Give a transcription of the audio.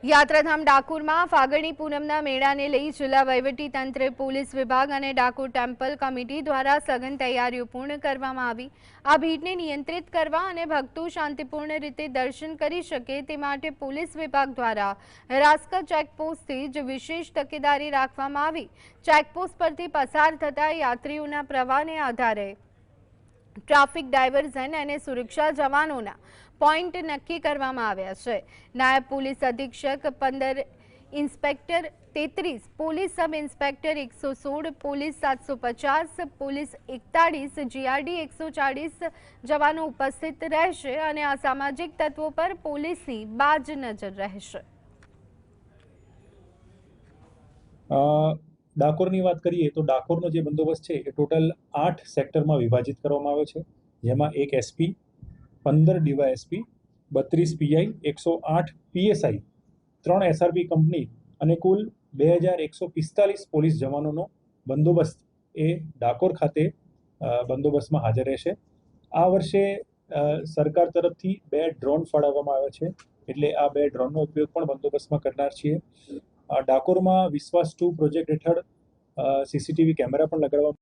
યાત્રાધામ ડાકોરમાં ફાગણી પૂનમના મેળાને લઈ જિલ્લા વહીવટી તંત્ર, પોલીસ વિભાગ અને ડાકોર ટેમ્પલ કમિટી દ્વારા સઘન તૈયારીઓ પૂર્ણ કરવામાં આવી। આ ભીડને નિયંત્રિત કરવા અને ભક્તો શાંતિપૂર્ણ રીતે દર્શન કરી શકે તે માટે પોલીસ વિભાગ દ્વારા રાસ્કા ચેકપોસ્ટથી જ વિશેષ તકેદારી રાખવામાં આવી। ચેકપોસ્ટ પરથી પસાર થતા યાત્રીઓના પ્રવાહને આધારે ટ્રાફિક ડાયવર્ઝન અને સુરક્ષા જવાનોના પોઈન્ટ નક્કી કરવામાં આવ્યા છે। નાયબ પોલીસ અધિક્ષક 15, inspector 33, police sub inspector 116, police 750, police 41, GRD 140 જવાનો ઉપસ્થિત રહેશે અને અસામાજિક તત્વો પર પોલીસની બાજ નજર રહેશે। ડાકોરની વાત કરીએ તો ડાકોરનો જે બંદોબસ્ત છે એ ટોટલ 8 સેક્ટરમાં વિભાજિત કરવામાં આવ્યો છે, જેમાં 1 SP, 15 DYSP, 32 PI, 108 PSI, 3 SRP company અને કુલ 2145 પોલીસ જવાનોનો બંદોબસ્ત એ ડાકોર ખાતે બંદોબસ્તમાં હાજર રહેશે। આ વર્ષે સરકાર તરફથી 2 ડ્રોન ફાળવવામાં આવ્યા છે, એટલે આ 2 ડ્રોનનો ઉપયોગ પણ બંદોબસ્તમાં કરનાર છીએ। ડાકોરમાં વિશ્વાસ 2 પ્રોજેક્ટ હેઠળ સીસીટીવી કેમેરા પણ લગાડવામાં